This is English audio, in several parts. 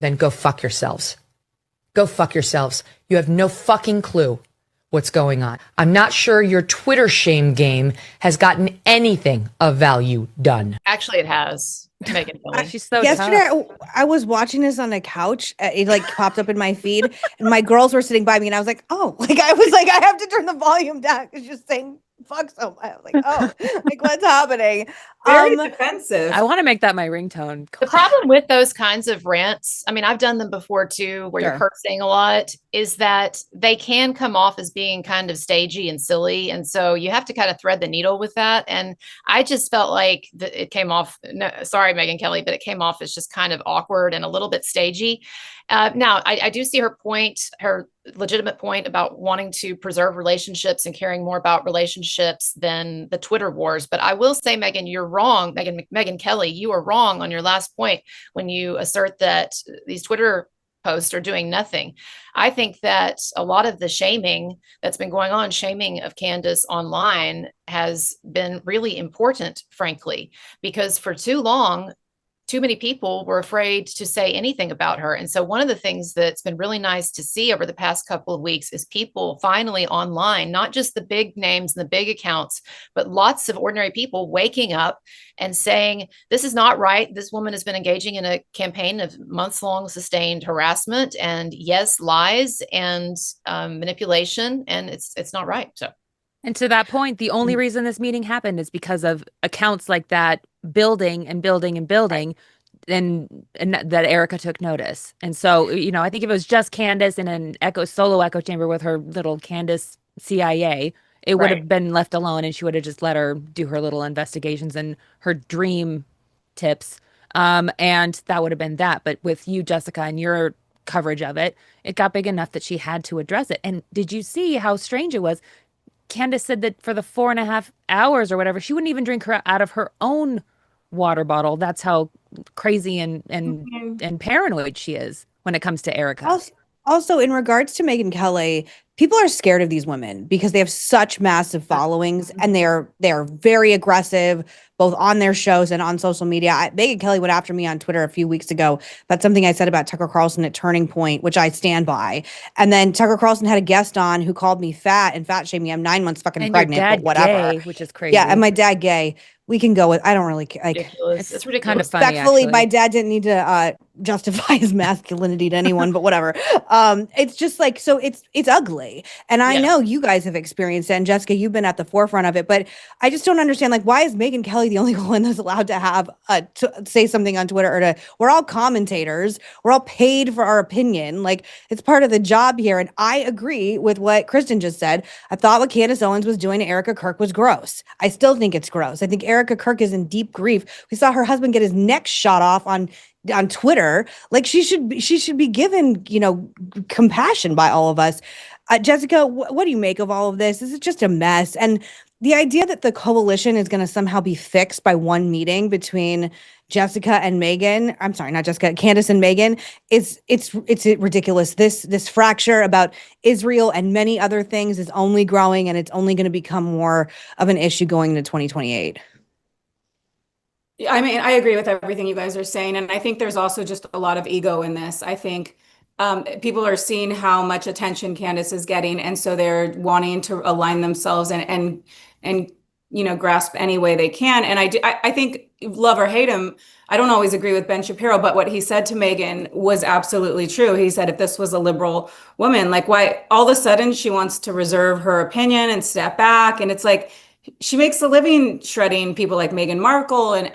then go fuck yourselves. Go fuck yourselves. You have no fucking clue what's going on. I'm not sure your Twitter shame game has gotten anything of value done. Actually, it has. Megyn Kelly. She's so Yesterday, tough. I was watching this on a couch. It like popped up in my feed, and my girls were sitting by me, and I was like, "Oh!" Like I was like, "I have to turn the volume down." It's just saying "fuck" so much. I was like, "Oh!" Like what's happening? Very defensive. I want to make that my ringtone. The problem with those kinds of rants, I mean, I've done them before too, where you're cursing a lot, is that they can come off as being kind of stagey and silly. And so you have to kind of thread the needle with that. And I just felt like it came off, no, sorry, Megyn Kelly, but it came off as just kind of awkward and a little bit stagey. Now, I do see her point, her legitimate point about wanting to preserve relationships and caring more about relationships than the Twitter wars. But I will say, Megyn, you're wrong. Megyn Kelly, you are wrong on your last point when you assert that these Twitter posts are doing nothing. I think that a lot of the shaming that's been going on, shaming of Candace online, has been really important, frankly, because for too long, too many people were afraid to say anything about her. And so one of the things that's been really nice to see over the past couple of weeks is people finally online, not just the big names and the big accounts, but lots of ordinary people waking up and saying, this is not right. This woman has been engaging in a campaign of months-long sustained harassment and yes, lies and manipulation. And it's not right. So. And to that point, the only reason this meeting happened is because of accounts like that building and building and building, and that Erica took notice. And so, you know, I think if it was just Candace in an solo echo chamber with her little Candace CIA, it would have been left alone, and she would have just let her do her little investigations and her dream tips. And that would have been that. But with you, Jessica, and your coverage of it, it got big enough that she had to address it. And did you see how strange it was? Candace said that for the 4.5 hours or whatever, she wouldn't even drink her out of her own water bottle. That's how crazy and paranoid she is when it comes to Erica. Also, in regards to Megyn Kelly, people are scared of these women because they have such massive followings, and they're very aggressive, both on their shows and on social media. Megyn Kelly went after me on Twitter a few weeks ago about something I said about Tucker Carlson at Turning Point, which I stand by. And then Tucker Carlson had a guest on who called me fat and fat shamed me. I'm 9 months fucking and pregnant, your dad but whatever. Gay, which is crazy. Yeah, and my dad gay. We can go with, I don't really care. Like, It's ridiculous. Kind of funny, respectfully, actually. my dad didn't need to justify his masculinity to anyone, but whatever. It's just like, so it's ugly. And I know you guys have experienced it, and Jessica, you've been at the forefront of it, but I just don't understand, like, why is Megyn Kelly the only one that's allowed to have to say something on Twitter, or we're all commentators, we're all paid for our opinion. Like, it's part of the job here. And I agree with what Kristen just said. I thought what Candace Owens was doing to Erica Kirk was gross. I still think it's gross. I think Erica Kirk is in deep grief. We saw her husband get his neck shot off on Twitter. Like, she should be given, you know, compassion by all of us. Jessica, what do you make of all of this? This is just a mess. And the idea that the coalition is going to somehow be fixed by one meeting between Jessica and Megyn, I'm sorry, not Jessica, Candace and Megyn, it's ridiculous. This fracture about Israel and many other things is only growing, and it's only going to become more of an issue going into 2028. I mean, I agree with everything you guys are saying. And I think there's also just a lot of ego in this. I think people are seeing how much attention Candace is getting. And so they're wanting to align themselves and you know, grasp any way they can. And I think, love or hate him, I don't always agree with Ben Shapiro, but what he said to Megyn was absolutely true. He said, if this was a liberal woman, like, why all of a sudden she wants to reserve her opinion and step back? And it's like, she makes a living shredding people like Meghan Markle and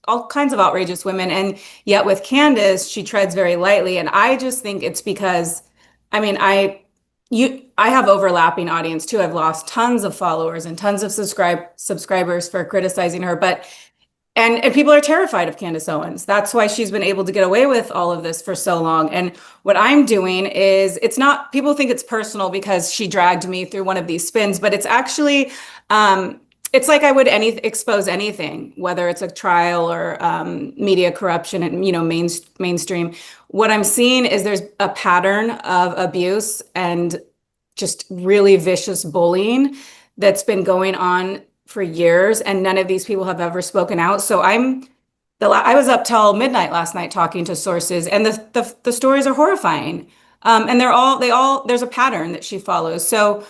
all kinds of outrageous women. And yet with Candace, she treads very lightly. And I just think it's because, I mean, I have overlapping audience too. I've lost tons of followers and tons of subscribers for criticizing her, and people are terrified of Candace Owens. That's why she's been able to get away with all of this for so long. And what I'm doing is, it's not, people think it's personal because she dragged me through one of these spins, but it's actually, it's like I would expose anything, whether it's a trial or media corruption and, you know, mainstream. What I'm seeing is there's a pattern of abuse and just really vicious bullying that's been going on for years, and none of these people have ever spoken out. So I'm I was up till midnight last night talking to sources, and the stories are horrifying. And there's a pattern that she follows. So,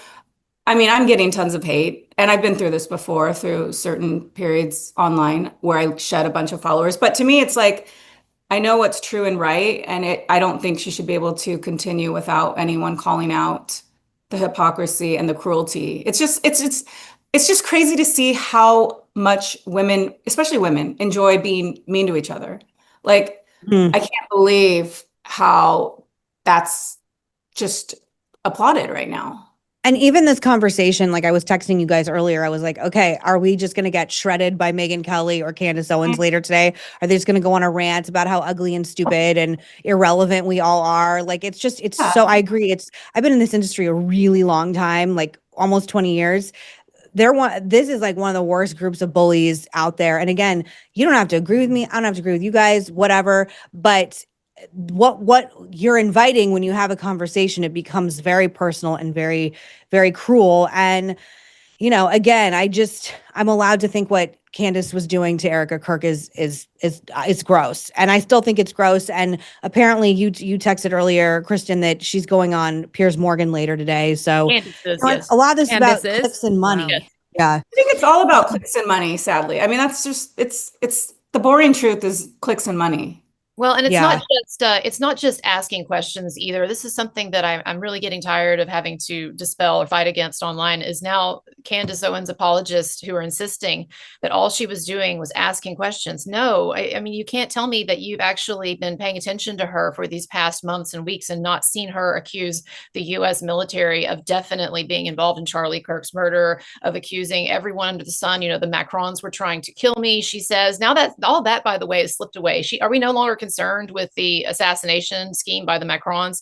I mean, I'm getting tons of hate, and I've been through this before through certain periods online where I shed a bunch of followers. But to me, it's like, I know what's true and right, and I don't think she should be able to continue without anyone calling out the hypocrisy and the cruelty. It's just crazy to see how much women, especially women, enjoy being mean to each other. Like, I can't believe how that's just applauded right now. And even this conversation, like I was texting you guys earlier, I was like, okay, are we just going to get shredded by Megyn Kelly or Candace Owens later today? Are they just going to go on a rant about how ugly and stupid and irrelevant we all are? Like, so I agree. I've been in this industry a really long time, like almost 20 years. This is like one of the worst groups of bullies out there. And again, you don't have to agree with me. I don't have to agree with you guys, whatever. But what you're inviting when you have a conversation, it becomes very personal and very, very cruel. And, again, I'm allowed to think what Candace was doing to Erica Kirk is gross. And I still think it's gross. And apparently you texted earlier, Kristen, that she's going on Piers Morgan later today. So a lot of this is about clicks and money. Wow. Yeah. I think it's all about clicks and money, sadly. I mean, that's just, it's the boring truth is clicks and money. Well, and it's not just asking questions either. This is something that I'm really getting tired of having to dispel or fight against online, is now Candace Owens apologists who are insisting that all she was doing was asking questions. No, I mean, you can't tell me that you've actually been paying attention to her for these past months and weeks and not seen her accuse the U.S. military of definitely being involved in Charlie Kirk's murder, of accusing everyone under the sun. The Macrons were trying to kill me, she says. Now that all that, by the way, has slipped away. Are we no longer concerned with the assassination scheme by the Macrons?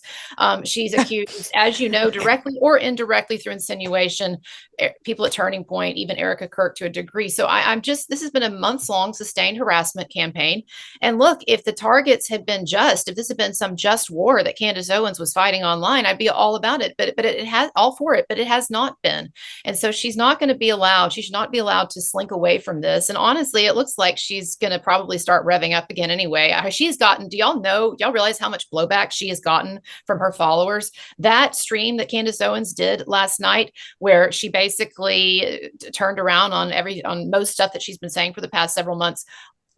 She's accused, as you know, directly or indirectly through insinuation, people at Turning Point, even Erica Kirk to a degree. So this has been a months-long sustained harassment campaign. And look, if the targets had been if this had been some just war that Candace Owens was fighting online, I'd be all about it. But it has all for it, but it has not been. And so she's not going to be allowed. She should not be allowed to slink away from this. And honestly, it looks like she's going to probably start revving up again anyway. She's gotten, do y'all realize how much blowback she has gotten from her followers? That stream that Candace Owens did last night, where she basically turned around on most stuff that she's been saying for the past several months,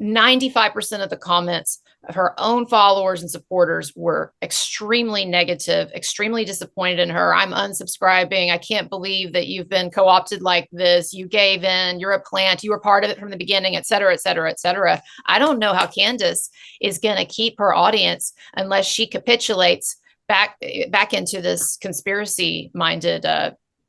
95% of the comments of her own followers and supporters were extremely negative, extremely disappointed in her. I'm unsubscribing. I can't believe that you've been co-opted like this. You gave in. You're a plant. You were part of it from the beginning, et cetera, et cetera, et cetera. I don't know how Candace is going to keep her audience unless she capitulates back into this conspiracy-minded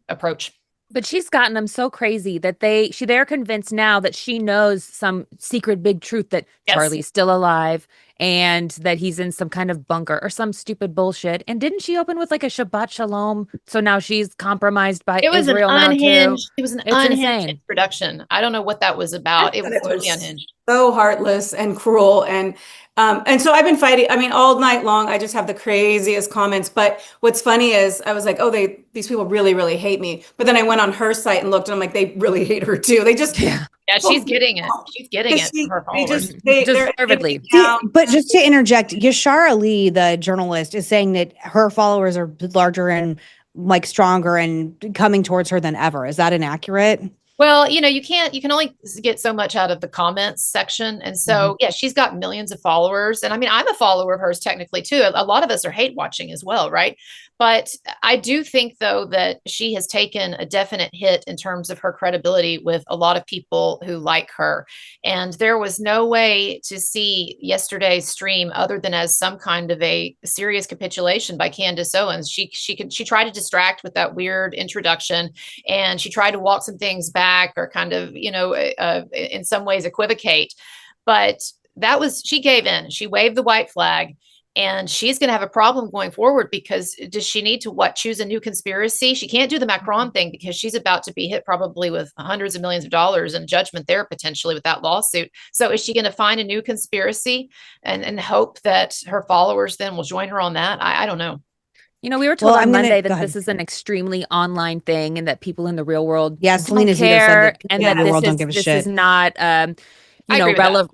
approach. But she's gotten them so crazy that they're convinced now that she knows some secret big truth, that Charlie's still alive and that he's in some kind of bunker or some stupid bullshit. And didn't she open with like a Shabbat Shalom? So now she's compromised by Israel now too. It was an unhinged introduction. I don't know what that was about. It was totally unhinged. So heartless and cruel. And so I've been fighting, I mean, all night long. I just have the craziest comments. But what's funny is I was like, oh, these people really, really hate me. But then I went on her site and looked, and I'm like, they really hate her too. They just she's getting it. She's getting it from her followers. Deservedly. But just to interject, Yashar Ali, the journalist, is saying that her followers are larger and like stronger and coming towards her than ever. Is that inaccurate? Well, you can only get so much out of the comments section. And so, she's got millions of followers. And I mean, I'm a follower of hers technically too. A lot of us are hate watching as well, right? But I do think, though, that she has taken a definite hit in terms of her credibility with a lot of people who like her. And there was no way to see yesterday's stream other than as some kind of a serious capitulation by Candace Owens. She tried to distract with that weird introduction, and she tried to walk some things back or kind of, in some ways equivocate. But she gave in. She waved the white flag. And she's going to have a problem going forward, because does she need to choose a new conspiracy? She can't do the Macron thing because she's about to be hit probably with hundreds of millions of dollars in judgment there potentially with that lawsuit. So is she going to find a new conspiracy and hope that her followers then will join her on that? I don't know. We were told on Monday that this is an extremely online thing and that people in the real world don't care, and that this is not relevant.